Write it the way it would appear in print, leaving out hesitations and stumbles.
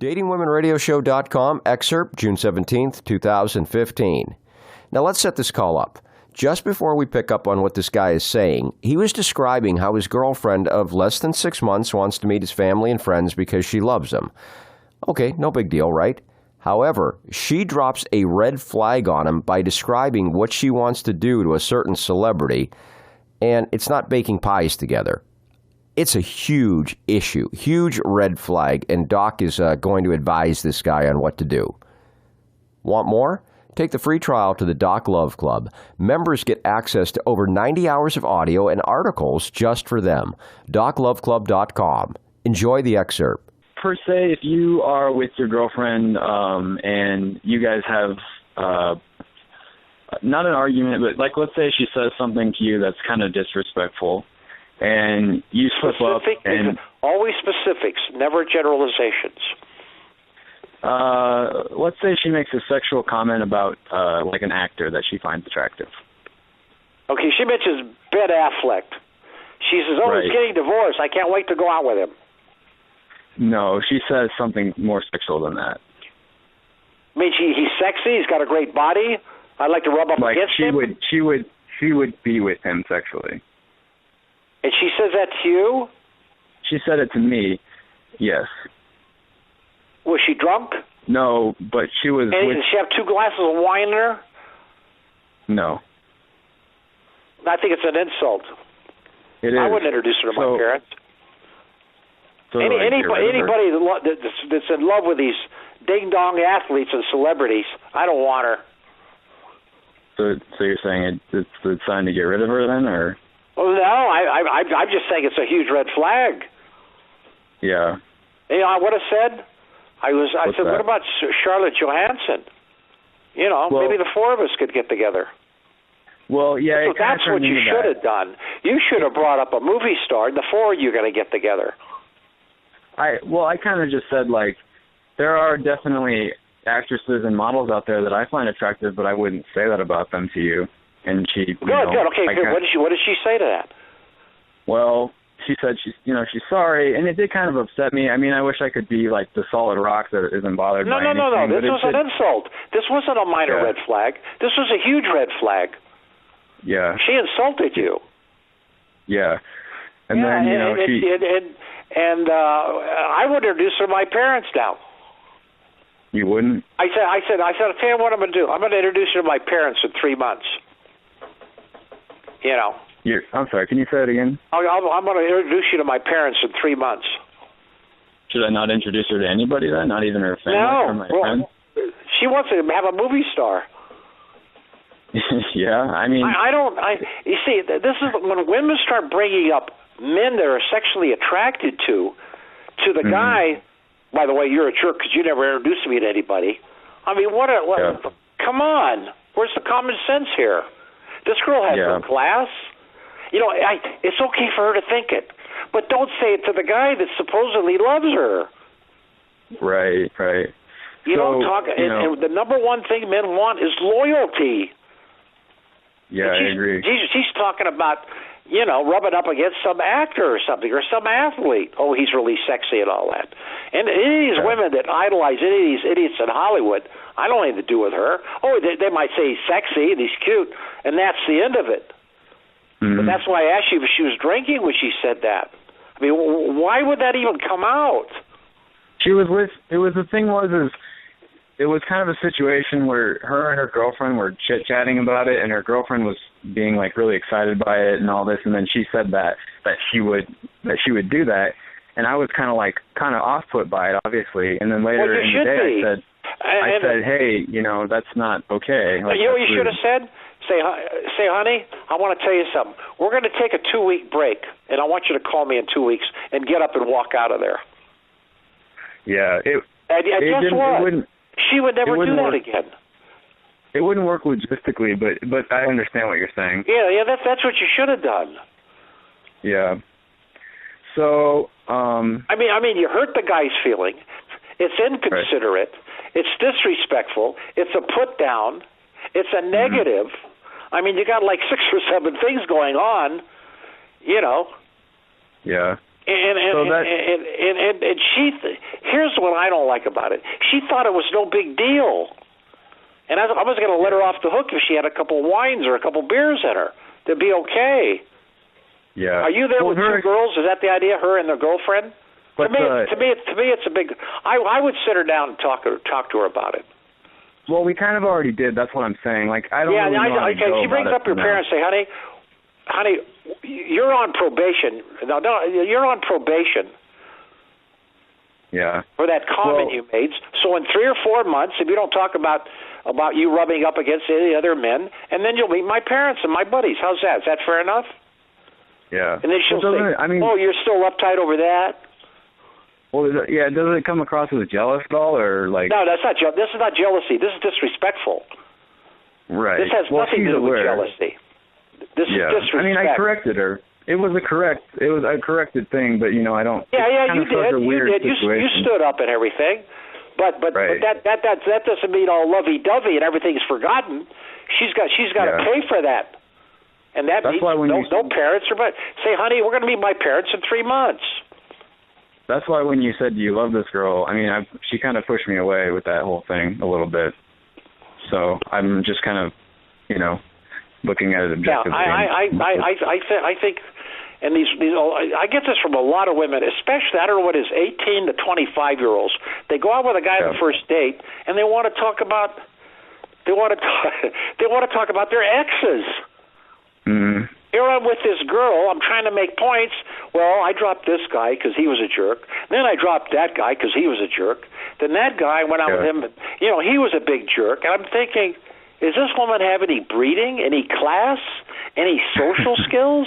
DatingWomenRadioShow.com excerpt, June 17th, 2015. Now let's set this call up. Just before we pick up on what this guy is saying, he was describing how his girlfriend of less than 6 months wants to meet his family and friends because she loves him. Okay, no big deal, right? However, she drops a red flag on him by describing what she wants to do to a certain celebrity, and it's not baking pies together. It's a huge issue, huge red flag, and Doc is going to advise this guy on what to do. Want more? Take the free trial to the Doc Love Club. Members get access to over 90 hours of audio and articles just for them. DocLoveClub.com. Enjoy the excerpt. Per se, if you are with your girlfriend and you guys have not an argument, but like let's say she says something to you that's kind of disrespectful, and you slip up and always specifics, never generalizations. Let's say she makes a sexual comment about like an actor that she finds attractive. Okay, she mentions Ben Affleck. She says, "Oh, right. He's getting divorced. I can't wait to go out with him." No, she says something more sexual than that. I mean, he's sexy. He's got a great body. I'd like to rub up against him. She would be with him sexually. And she says that to you? She said it to me, yes. Was she drunk? No, but she was... And did she have 2 glasses of wine in her? No. I think it's an insult. It is. I wouldn't introduce her to my parents. So anybody that's in love with these ding-dong athletes and celebrities, I don't want her. So you're saying it's time to get rid of her then, or... Well, no, I'm just saying it's a huge red flag. Yeah. You know, I would have said, I said, what about Scarlett Johansson? You know, maybe the 4 of us could get together. Well, yeah. So that's what you should have done. You should have brought up a movie star, and the 4 of you are going to get together. I kind of just said, like, there are definitely actresses and models out there that I find attractive, but I wouldn't say that about them to you. And she good. Okay, good. What did she say to that? Well, she said she's sorry, and it did kind of upset me. I mean, I wish I could be like the solid rock that isn't bothered by anything. No. This was an insult. This wasn't a minor red flag. This was a huge red flag. Yeah. She insulted you. Yeah. And then I would introduce her to my parents now. You wouldn't? I said, I'll tell you what I'm going to do. I'm going to introduce her to my parents in 3 months. You know. I'm sorry, can you say it again? I'm going to introduce you to my parents in 3 months. Should I not introduce her to anybody then? Not even her family or my friends? She wants to have a movie star. Yeah, I mean... You see, this is when women start bringing up men that are sexually attracted to the guy... By the way, you're a jerk because you never introduced me to anybody. I mean, come on. Where's the common sense here? This girl has some class. You know, it's okay for her to think it, but don't say it to the guy that supposedly loves her. Right. You don't talk. And the number one thing men want is loyalty. Yeah, I agree. She's talking about, rubbing up against some actor or something, or some athlete. Oh, he's really sexy and all that. And any of these women that idolize any of these idiots in Hollywood, I don't have anything to do with her. Oh, they might say he's sexy and he's cute, and that's the end of it. Mm-hmm. But that's why I asked you if she was drinking when she said that. I mean, why would that even come out? It was kind of a situation where her and her girlfriend were chit-chatting about it, and her girlfriend was being like really excited by it and all this, and then she said that she would do that, and I was kind of off-put by it, obviously. And then later in the day, I said, hey, that's not okay. Like, you know what you should have said? Say, honey, I want to tell you something. We're going to take a 2-week break, and I want you to call me in 2 weeks and get up and walk out of there. Yeah. Guess what? She would never do that again. It wouldn't work logistically, but I understand what you're saying. Yeah, that's what you should have done. Yeah. So, I mean, you hurt the guy's feeling. It's inconsiderate. Right. It's disrespectful. It's a put down. It's a negative. I mean, you got like 6 or 7 things going on. Yeah. And she, here's what I don't like about it. She thought it was no big deal. And I was going to let her off the hook if she had a couple wines or a couple beers in her. They'd be okay. Yeah. Are you there with two girls? Is that the idea? Her and their girlfriend? But, to me, it's a big. I would sit her down and talk to her about it. Well, we kind of already did. That's what I'm saying. Like, I don't. Yeah, really know okay. She brings up your parents. Say, honey, you're on probation. No, you're on probation. Yeah. For that comment you made. So in 3 or 4 months, if you don't talk about you rubbing up against any other men, and then you'll meet my parents and my buddies. How's that? Is that fair enough? Yeah. And then she'll say, "Oh, you're still uptight over that." Well, yeah. Does it come across as jealous at all, or like? No, that's not. This is not jealousy. This is disrespectful. Right. This has nothing to do with jealousy. This is disrespect. I mean, I corrected her. It was a corrected thing, but I don't. Yeah, you did. You stood up and everything, but that doesn't mean all lovey-dovey and everything's forgotten. She's got to pay for that, and that means no parents or but say, honey, we're going to meet my parents in 3 months. That's why when you said you love this girl, I mean, she kind of pushed me away with that whole thing a little bit. So I'm just kind of, looking at it objectively. Yeah, I think, and these I get this from a lot of women, especially I don't know what it is, 18 to 25-year-olds. They go out with a guy on the first date, and they want to talk about their exes. Mm-hmm. Here I'm with this girl. I'm trying to make points. Well, I dropped this guy because he was a jerk. Then I dropped that guy because he was a jerk. Then that guy went out with him. And, he was a big jerk. And I'm thinking, does this woman have any breeding, any class, any social skills?